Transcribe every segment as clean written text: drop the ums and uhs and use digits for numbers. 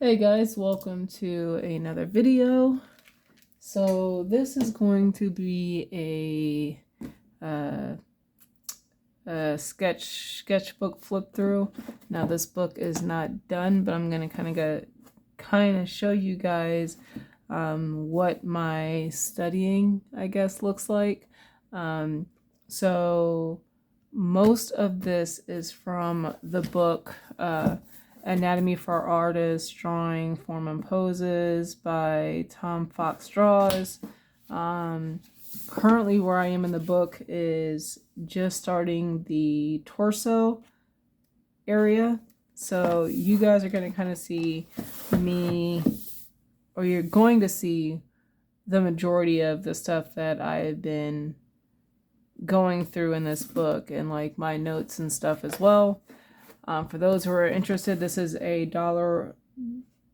Hey guys, welcome to another video. So this is going to be a sketchbook flip through. Now this book is not done, but I'm gonna kind of show you guys what my studying, I guess, looks like. So most of this is from the book Anatomy for Artists, Drawing, Form and Poses by Tom Fox Draws. Currently where I am in the book is just starting the torso area. So you guys are going to kind of see me, or you're going to see the majority of the stuff that I have been going through in this book and like my notes and stuff as well. For those who are interested, this is a Daler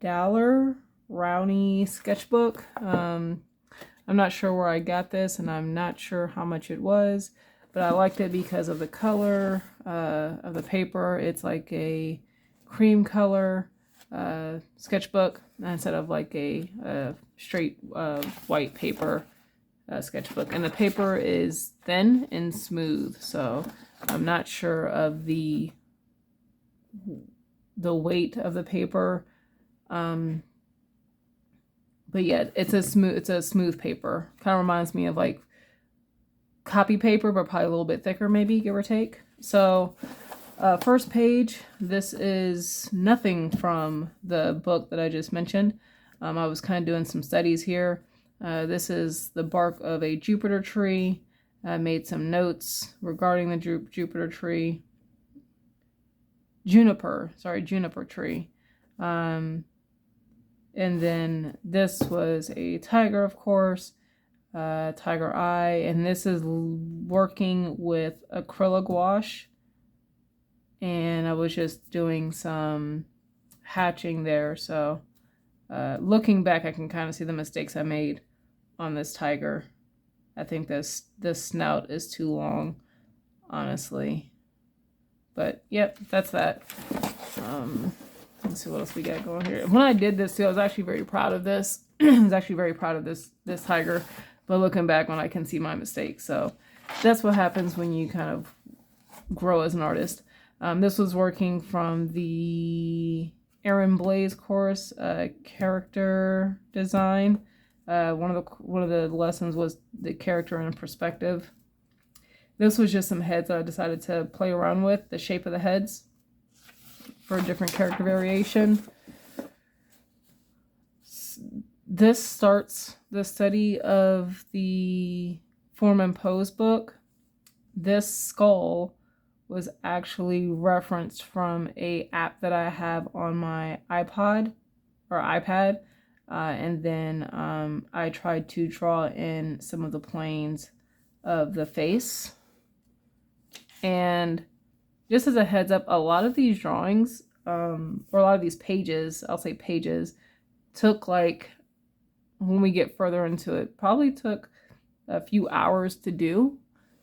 Rowney sketchbook. I'm not sure where I got this, and I'm not sure how much it was, but I liked it because of the color of the paper. It's like a cream color sketchbook instead of like a straight white paper sketchbook. And the paper is thin and smooth, so I'm not sure of the weight of the paper, but yeah, it's a smooth paper. Kind of reminds me of like copy paper, but probably a little bit thicker, maybe, give or take. So first page, this is nothing from the book that I just mentioned. I was kind of doing some studies here. This is the bark of a Jupiter tree. I made some notes regarding the Jupiter tree. Juniper tree. And then this was a tiger, of course, tiger eye, and this is working with acrylic gouache, and I was just doing some hatching there. So looking back, I can kind of see the mistakes I made on this tiger. I think this snout is too long, honestly. But yep, that's that. Let's see what else we got going here. When I did this too, I was actually very proud of this. I was actually very proud of this tiger. But looking back, when I can see my mistakes, so that's what happens when you kind of grow as an artist. This was working from the Aaron Blaze course, character design. One of the lessons was the character in perspective. This was just some heads that I decided to play around with, the shape of the heads for a different character variation. This starts the study of the Form and Pose book. This skull was actually referenced from an app that I have on my iPod or iPad. And then I tried to draw in some of the planes of the face. And just as a heads up, a lot of these drawings, or a lot of these pages, I'll say pages, took like, when we get further into it, probably took a few hours to do.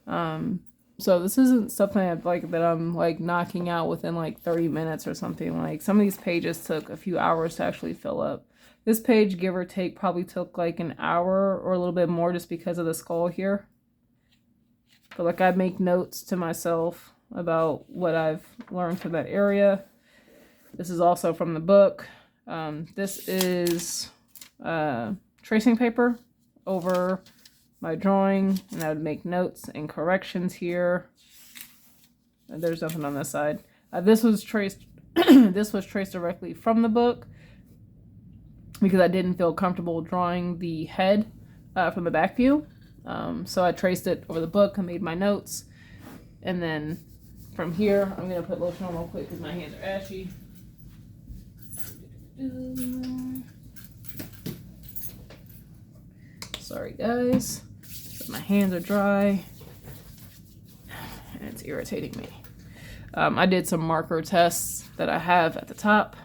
So this isn't something that I'm like knocking out within like 30 minutes or something. Like some of these pages took a few hours to actually fill up. This page, give or take, probably took like an hour or a little bit more just because of the skull here. But like I make notes to myself about what I've learned from that area. This is also from the book. This is tracing paper over my drawing, and I would make notes and corrections here. And there's nothing on this side. This was traced. This was traced directly from the book because I didn't feel comfortable drawing the head from the back view. So I traced it over the book. I made my notes, and then from here I'm gonna put lotion on real quick because my hands are ashy. Sorry guys, but my hands are dry and it's irritating me. I did some marker tests that I have at the top.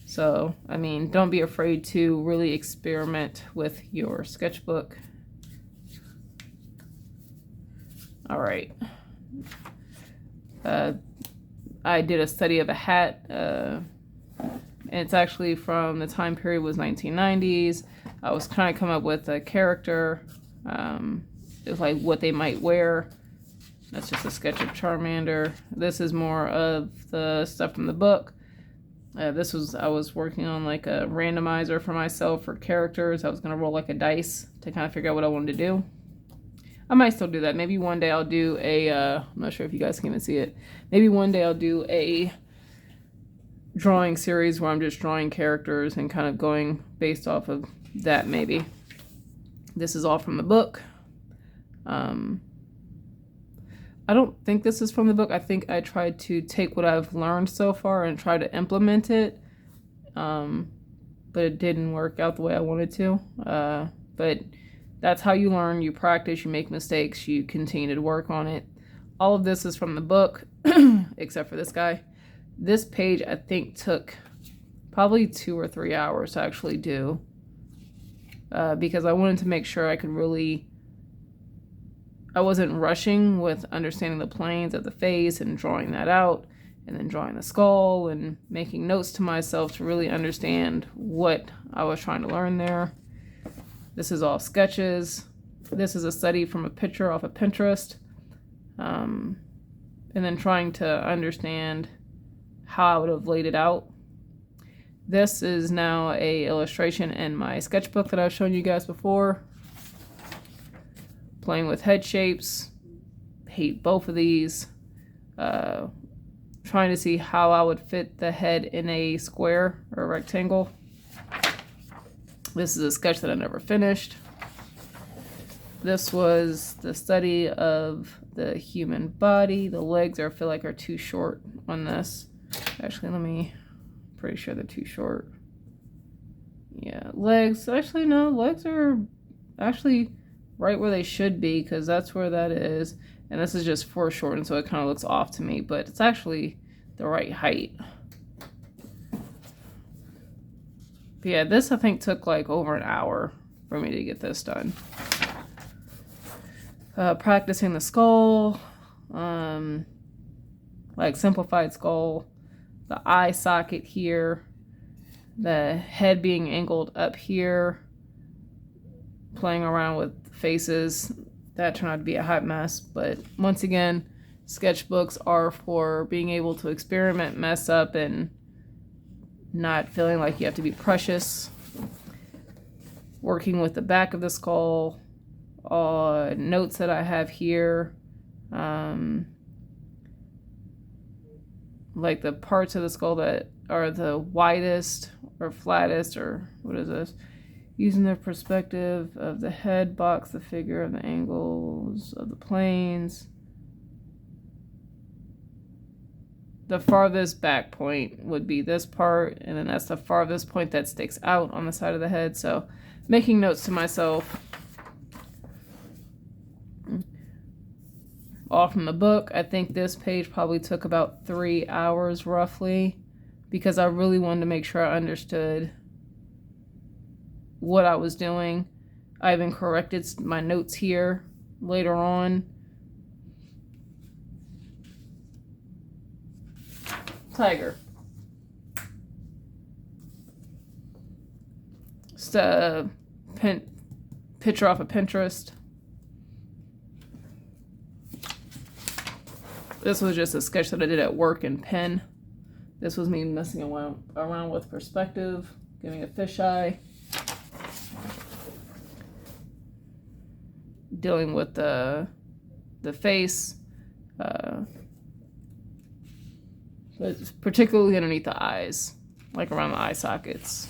So, I mean, don't be afraid to really experiment with your sketchbook. All right. I did a study of a hat And it's actually from the time period was 1990s. I was trying to come up with a character, it's like what they might wear. That's just a sketch of Charmander. This is more of the stuff from the book. I was working on like a randomizer for myself for characters. I was going to roll like a dice to kind of figure out what I wanted to do. I might still do that. Maybe one day I'll do I'm not sure if you guys can even see it. Maybe one day I'll do a drawing series where I'm just drawing characters and kind of going based off of that maybe. This is all from the book. I don't think this is from the book. I think I tried to take what I've learned so far and try to implement it. But it didn't work out the way I wanted to. But that's how you learn. You practice, you make mistakes, you continue to work on it. All of this is from the book, except for this guy. This page, I think, took probably 2 or 3 hours to actually do. Because I wanted to make sure I wasn't rushing with understanding the planes of the face and drawing that out, and then drawing the skull and making notes to myself to really understand what I was trying to learn there. This is all sketches. This is a study from a picture off of Pinterest. And then trying to understand how I would have laid it out. This is now a illustration in my sketchbook that I've shown you guys before. Playing with head shapes. Hate both of these. Trying to see how I would fit the head in a square or a rectangle. This is a sketch that I never finished. This was the study of the human body. The legs I feel like are too short on this. Actually, pretty sure they're too short. Yeah, legs. Actually, no, legs are actually right where they should be, because that's where that is. And this is just foreshortened, so it kind of looks off to me, but it's actually the right height. But yeah, this I think took like over an hour for me to get this done. Practicing the skull, like simplified skull, the eye socket here, the head being angled up here, playing around with faces. That turned out to be a hot mess, but once again, sketchbooks are for being able to experiment, mess up, and not feeling like you have to be precious. Working with the back of the skull, notes that I have here, like the parts of the skull that are the widest or flattest, or what is this? Using the perspective of the head, box the figure of the angles of the planes. The farthest back point would be this part, and then that's the farthest point that sticks out on the side of the head. So making notes to myself. All from the book. I think this page probably took about 3 hours roughly, because I really wanted to make sure I understood what I was doing. I even corrected my notes here later on. Tiger. Just a picture off of Pinterest. This was just a sketch that I did at work in pen. This was me messing around with perspective, giving a fisheye. Dealing with the face, but particularly underneath the eyes, like around the eye sockets.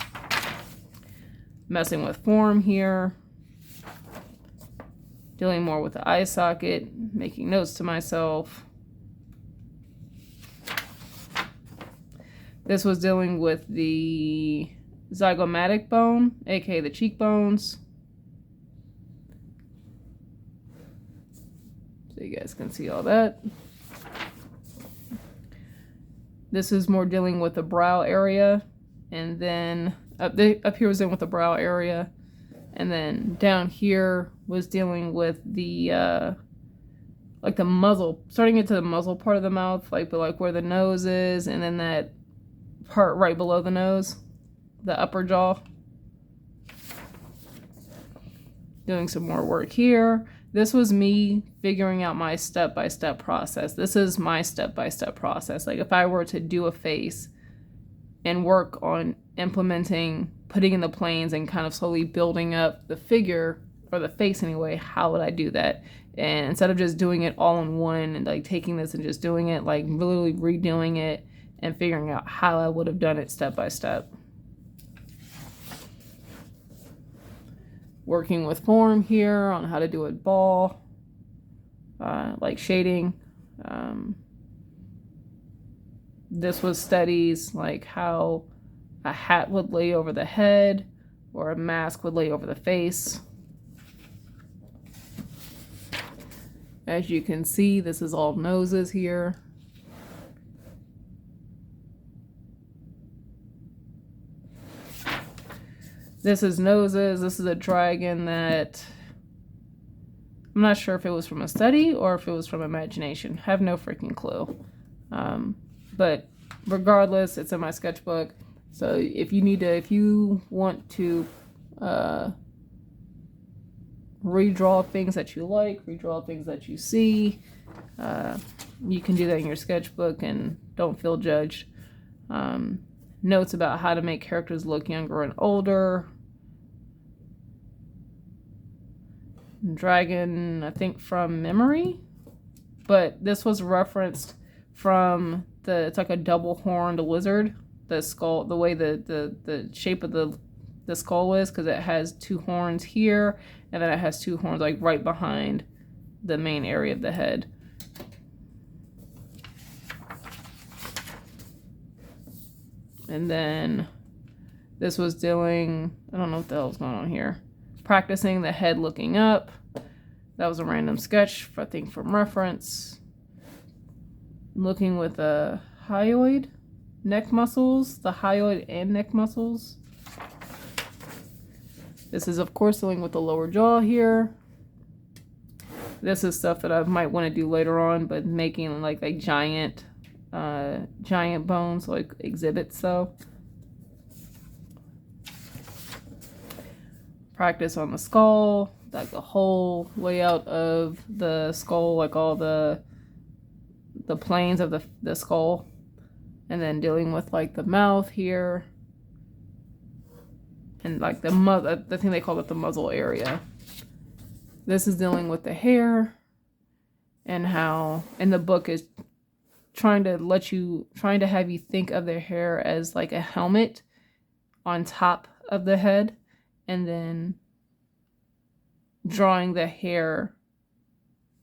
Messing with form here. Dealing more with the eye socket, making notes to myself. This was dealing with the zygomatic bone, aka the cheekbones. So you guys can see all that. This is more dealing with the brow area, and then up here was in with the brow area, and then down here was dealing with the like the muzzle, starting into the muzzle part of the mouth, like where the nose is, and then that part right below the nose, the upper jaw. Doing some more work here. This was me figuring out my step-by-step process. This is my step-by-step process. Like if I were to do a face and work on implementing, putting in the planes and kind of slowly building up the figure, or the face anyway, how would I do that? And instead of just doing it all in one and like taking this and just doing it, like literally redoing it and figuring out how I would have done it step by step. Working with form here on how to do a ball, like shading. This was studies like how a hat would lay over the head or a mask would lay over the face. As you can see, this is all noses here. This is noses. This is a dragon that I'm not sure if it was from a study or if it was from imagination. I have no freaking clue. But regardless, it's in my sketchbook. So if you want to redraw things that you like, redraw things that you see, you can do that in your sketchbook and don't feel judged. Notes about how to make characters look younger and older. Dragon, I think from memory, but this was referenced from it's like a double horned lizard, the skull, the way the shape of the skull is, because it has two horns here and then it has two horns like right behind the main area of the head. And then this was doing, I don't know what the hell's going on here, practicing the head looking up. That was a random sketch, I think from reference. Looking with the hyoid neck muscles, the hyoid and neck muscles. This is of course dealing with the lower jaw here. This is stuff that I might want to do later on, but making like a giant bones, like exhibits. So practice on the skull, like the whole layout of the skull, like all the planes of the skull, and then dealing with like the mouth here and like the thing they call it the muzzle area. This is dealing with the hair and how, and the book is trying to have you think of their hair as like a helmet on top of the head, and then drawing the hair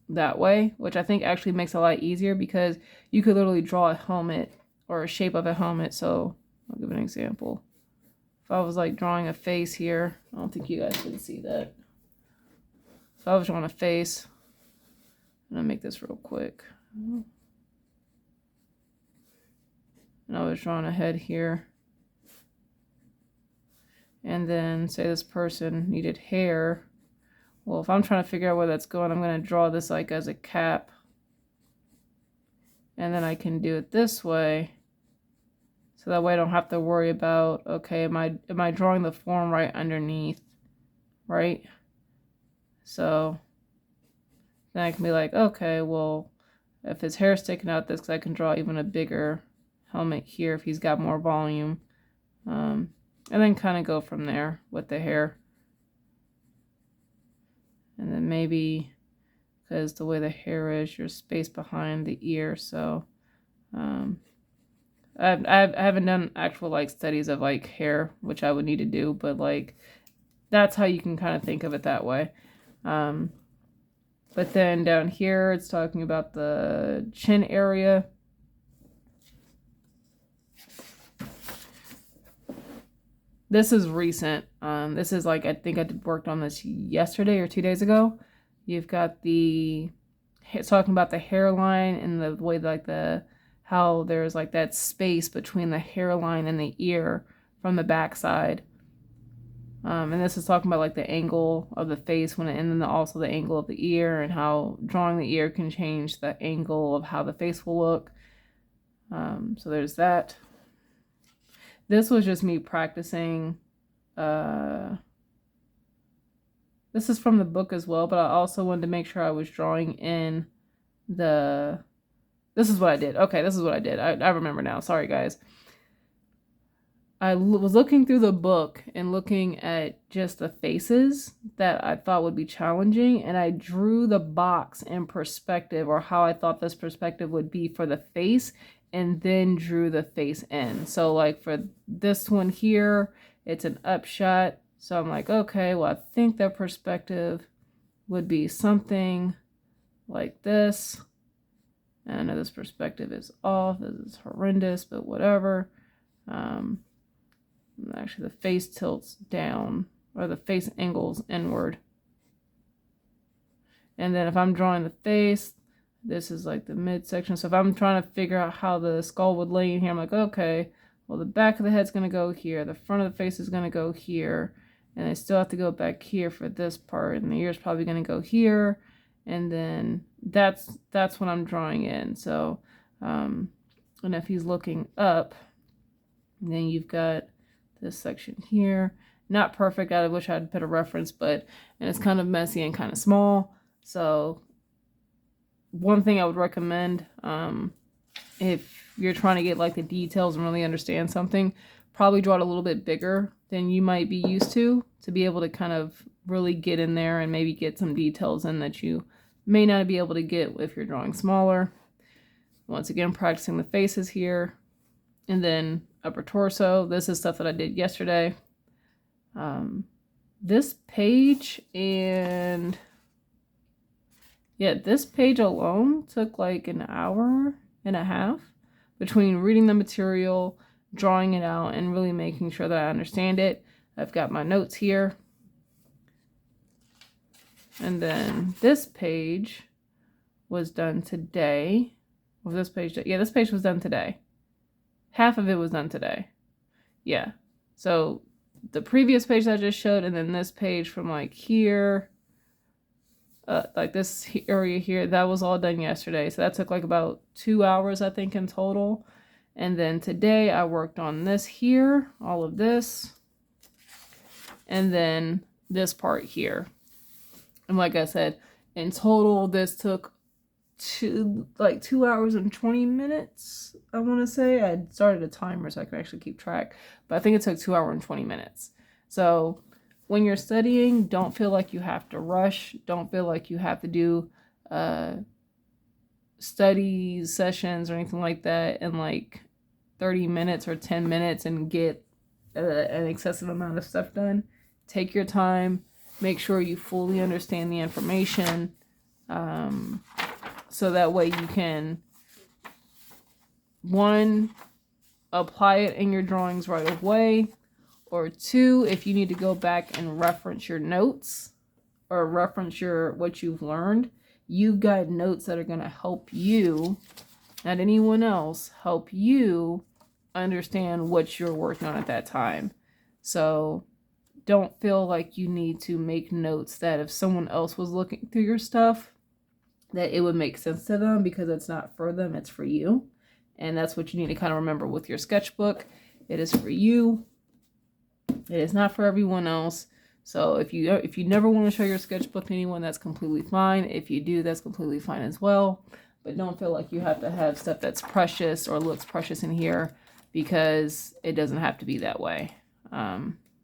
that way, which I think actually makes it a lot easier because you could literally draw a helmet or a shape of a helmet. So I'll give an example. If I was like drawing a face here, I don't think you guys can see that. If I was drawing a face, I'm gonna make this real quick. And I was drawing a head here. And then say this person needed hair. Well, if I'm trying to figure out where that's going, I'm going to draw this like as a cap. And then I can do it this way. So that way I don't have to worry about, okay, am I drawing the form right underneath, right? So then I can be like, okay, well, if his hair is sticking out this, because I can draw even a bigger helmet here if he's got more volume. And then kind of go from there with the hair. And then maybe, because the way the hair is, your space behind the ear. So I haven't done actual like studies of like hair, which I would need to do, but like that's how you can kind of think of it that way. But then down here, it's talking about the chin area. This is recent. This is like, I think I worked on this yesterday or 2 days ago. You've got it's talking about the hairline and the way like how there's like that space between the hairline and the ear from the backside. And this is talking about like the angle of the face and then also the angle of the ear, and how drawing the ear can change the angle of how the face will look. So there's that. This was just me practicing. This is from the book as well, but I also wanted to make sure I was drawing in the... This is what I did. Okay, this is what I did. I remember now. Sorry, guys. I was looking through the book and looking at just the faces that I thought would be challenging, and I drew the box in perspective, or how I thought this perspective would be for the face, and then drew the face in. So like for this one here, it's an upshot. So I'm like, okay, well, I think that perspective would be something like this. And I know this perspective is off. This is horrendous, but whatever. Actually, the face tilts down, or the face angles inward. And then if I'm drawing the face, this is like the midsection. So if I'm trying to figure out how the skull would lay in here, I'm like, okay, well, the back of the head's going to go here. The front of the face is going to go here. And I still have to go back here for this part. And the ear's probably going to go here. And then that's what I'm drawing in. So, and if he's looking up, then you've got this section here. Not perfect. I wish I'd put a reference, and it's kind of messy and kind of small. So one thing I would recommend, if you're trying to get like the details and really understand something, probably draw it a little bit bigger than you might be used to be able to kind of really get in there and maybe get some details in that you may not be able to get if you're drawing smaller. Once again, practicing the faces here. And then upper torso. This is stuff that I did yesterday. This page and... yeah, this page alone took like an hour and a half between reading the material, drawing it out, and really making sure that I understand it. I've got my notes here. And then this page was done today. Was this page? Yeah, this page was done today. Half of it was done today. Yeah. So the previous page that I just showed, and then this page from like here, like this area here, that was all done yesterday. So that took like about 2 hours, I think, in total. And then today I worked on this here, all of this, and then this part here. And like I said, in total, this took 2 hours and 20 minutes, I want to say. I started a timer so I could actually keep track, but I think it took 2 hours and 20 minutes. So when you're studying, don't feel like you have to rush. Don't feel like you have to do study sessions or anything like that in like 30 minutes or 10 minutes and get an excessive amount of stuff done. Take your time. Make sure you fully understand the information, so that way you can, 1, apply it in your drawings right away, or 2, if you need to go back and reference your notes or reference what you've learned, you've got notes that are going to help you, not anyone else, help you understand what you're working on at that time. So don't feel like you need to make notes that if someone else was looking through your stuff, that it would make sense to them, because it's not for them, it's for you. And that's what you need to kind of remember with your sketchbook. It is for you. It is not for everyone else. So if you never want to show your sketchbook to anyone, that's completely fine. If you do, that's completely fine as well. But don't feel like you have to have stuff that's precious or looks precious in here, because it doesn't have to be that way.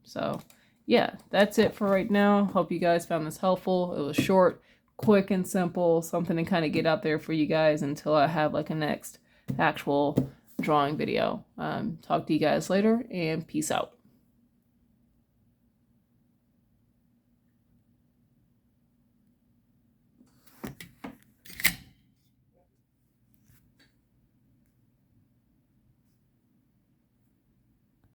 So yeah, that's it for right now. Hope you guys found this helpful. It was short, quick, and simple. Something to kind of get out there for you guys until I have like a next actual drawing video. Talk to you guys later, and peace out.